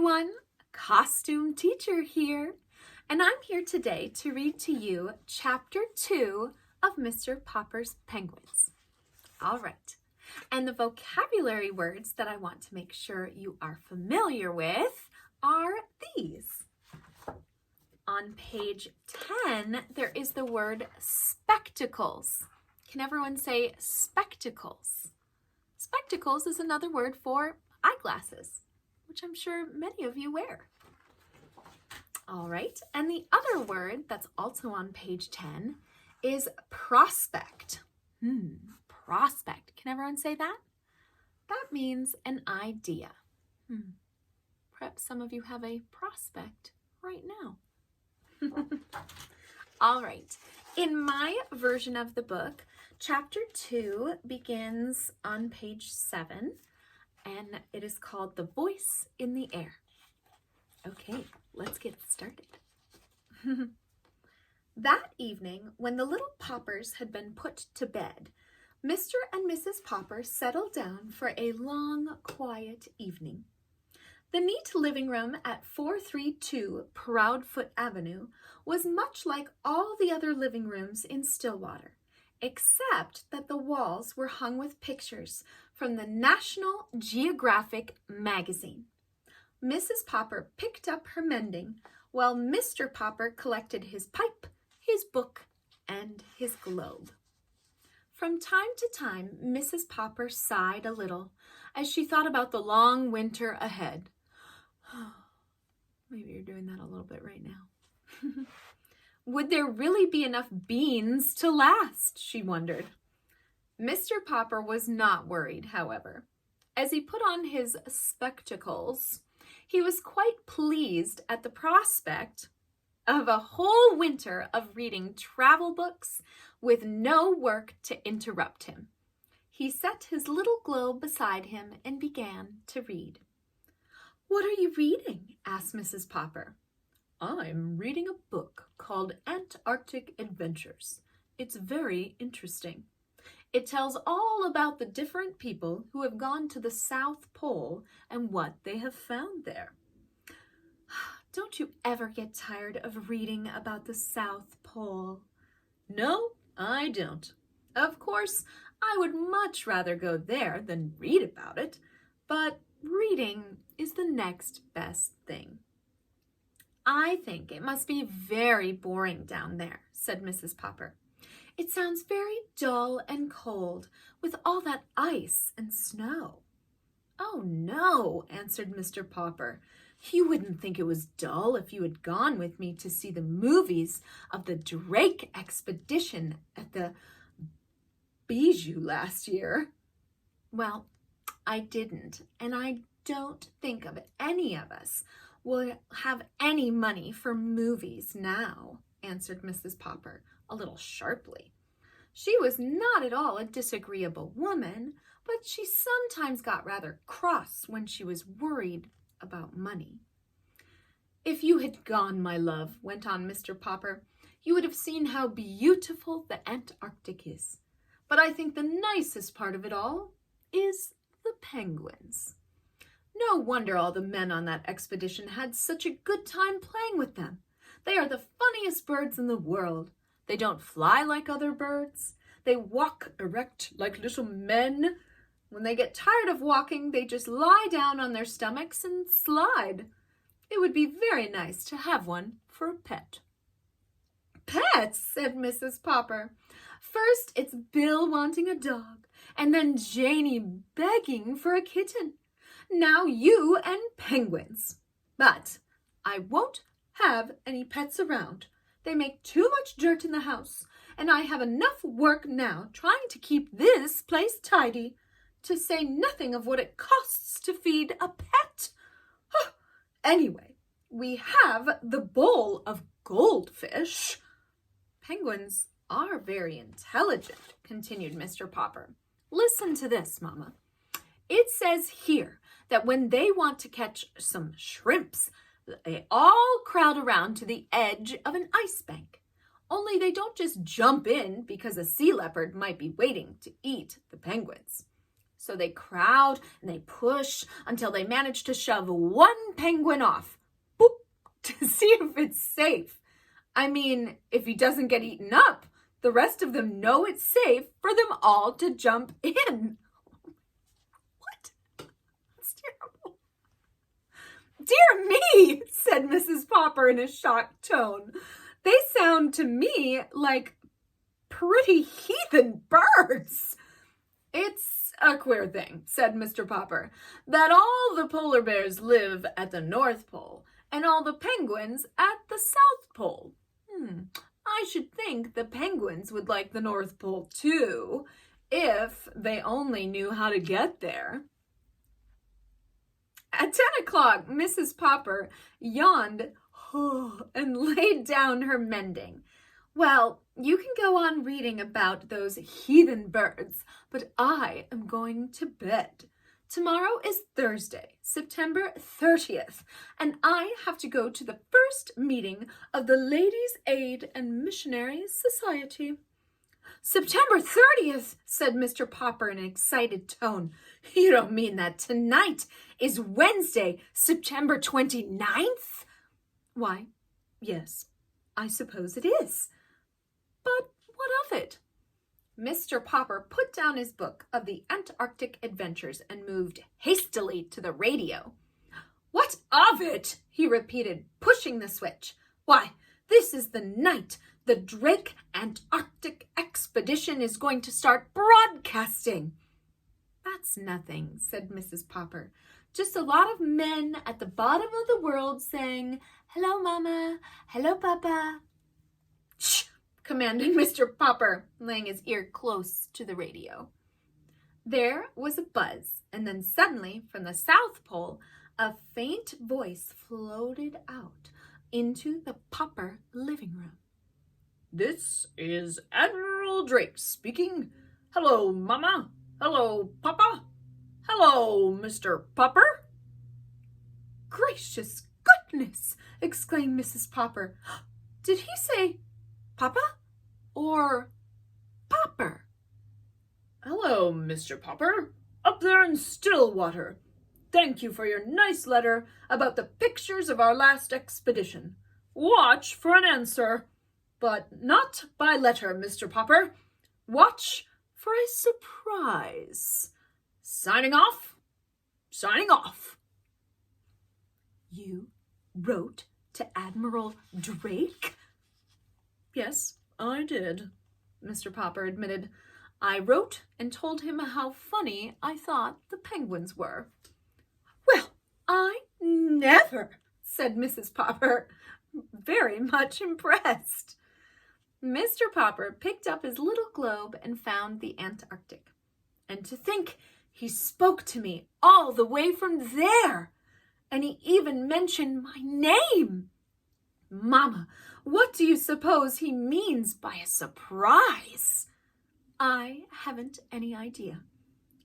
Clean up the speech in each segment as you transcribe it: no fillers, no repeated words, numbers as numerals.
everyone, Costume Teacher here, and I'm here today to read to you Chapter 2 of Mr. Popper's Penguins. All right, and the vocabulary words that I want to make sure you are familiar with are these. On page 10, there is the word spectacles. Can everyone say spectacles? Spectacles is another word for eyeglasses, which I'm sure many of you wear. All right, and the other word that's also on page 10 is prospect. Prospect. Can everyone say that? That means an idea. Perhaps some of you have a prospect right now. All right, in my version of the book, Chapter 2 begins on page 7, and it is called The Voice in the Air. Okay, let's get started. That evening, when the little Poppers had been put to bed, Mr. and Mrs. Popper settled down for a long, quiet evening. The neat living room at 432 Proudfoot Avenue was much like all the other living rooms in Stillwater, except that the walls were hung with pictures from the National Geographic magazine. Mrs. Popper picked up her mending, while Mr. Popper collected his pipe, his book, and his globe. From time to time, Mrs. Popper sighed a little as she thought about the long winter ahead. Maybe you're doing that a little bit right now. Would there really be enough beans to last, she wondered. Mr. Popper was not worried, however. As he put on his spectacles, he was quite pleased at the prospect of a whole winter of reading travel books with no work to interrupt him. He set his little globe beside him and began to read. "What are you reading?" asked Mrs. Popper. "I'm reading a book called Antarctic Adventures. It's very interesting. It tells all about the different people who have gone to the South Pole and what they have found there." "Don't you ever get tired of reading about the South Pole?" "No, I don't. Of course, I would much rather go there than read about it, but reading is the next best thing." "I think it must be very boring down there," said Mrs. Popper. "It sounds very dull and cold with all that ice and snow." "Oh, no," answered Mr. Popper. "You wouldn't think it was dull if you had gone with me to see the movies of the Drake expedition at the Bijou last year." "Well, I didn't, and I don't think any of us will have any money for movies now," answered Mrs. Popper, a little sharply. She was not at all a disagreeable woman, but she sometimes got rather cross when she was worried about money. "If you had gone, my love," went on Mr. Popper, "you would have seen how beautiful the Antarctic is. But I think the nicest part of it all is the penguins. No wonder all the men on that expedition had such a good time playing with them. They are the funniest birds in the world. They don't fly like other birds. They walk erect like little men. When they get tired of walking, they just lie down on their stomachs and slide. It would be very nice to have one for a pet." "Pets," said Mrs. Popper. "First it's Bill wanting a dog, and then Janie begging for a kitten. Now you and penguins. But I won't have any pets around. They make too much dirt in the house, and I have enough work now trying to keep this place tidy, to say nothing of what it costs to feed a pet. Anyway, we have the bowl of goldfish." "Penguins are very intelligent," continued Mr. Popper. "Listen to this, Mama. It says here that when they want to catch some shrimps, they all crowd around to the edge of an ice bank. Only they don't just jump in because a sea leopard might be waiting to eat the penguins. So they crowd and they push until they manage to shove one penguin off, boop, to see if it's safe. I mean, if he doesn't get eaten up, the rest of them know it's safe for them all to jump in. What? That's terrible. Dear me, said Mrs. Popper in a shocked tone. They sound to me like pretty heathen birds. It's a queer thing, said Mr. Popper, that all the polar bears live at the North Pole and all the penguins at the South Pole. I should think the penguins would like the North Pole too, if they only knew how to get there. At 10 o'clock, Mrs. Popper yawned and laid down her mending. Well, you can go on reading about those heathen birds, but I am going to bed. Tomorrow is Thursday, September 30th, and I have to go to the first meeting of the Ladies' Aid and Missionary Society. September 30th, said Mr. Popper in an excited tone. You don't mean that tonight is Wednesday, September 29th? Why, yes, I suppose it is. But what of it? Mr. Popper put down his book of the Antarctic adventures and moved hastily to the radio. What of it? He repeated, pushing the switch. Why, this is the night the Drake Antarctic expedition is going to start broadcasting. That's nothing, said Mrs. Popper. Just a lot of men at the bottom of the world saying, hello, Mama, hello, Papa. Shh, commanded Mr. Popper, laying his ear close to the radio. There was a buzz, and then suddenly, from the South Pole, a faint voice floated out into the Popper living room. This is Admiral Drake speaking. Hello, Mama. Hello, Papa. Hello, Mr. Popper. Gracious goodness, exclaimed Mrs. Popper. Did he say Papa or Popper? Hello, Mr. Popper, up there in Stillwater. Thank you for your nice letter about the pictures of our last expedition. Watch for an answer, but not by letter, Mr. Popper. Watch for a surprise. Signing off. Signing off. You wrote to Admiral Drake? Yes, I did, Mr. Popper admitted. I wrote and told him how funny I thought the penguins were. Well, I never, said Mrs. Popper, very much impressed. Mr. Popper picked up his little globe and found the Antarctic. And to think he spoke to me all the way from there. And he even mentioned my name. Mama, what do you suppose he means by a surprise? I haven't any idea,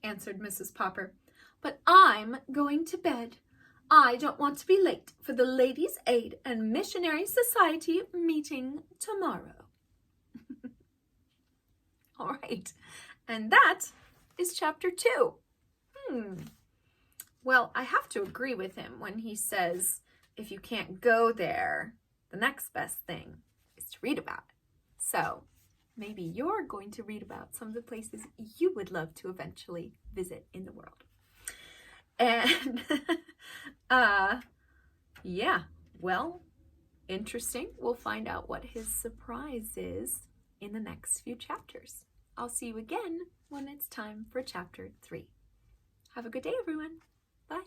answered Mrs. Popper. But I'm going to bed. I don't want to be late for the Ladies' Aid and Missionary Society meeting tomorrow. All right, and that is chapter 2. Well, I have to agree with him when he says, if you can't go there, the next best thing is to read about it. So maybe you're going to read about some of the places you would love to eventually visit in the world. And, yeah, well, interesting. We'll find out what his surprise is in the next few chapters. I'll see you again when it's time for chapter 3. Have a good day, everyone. Bye.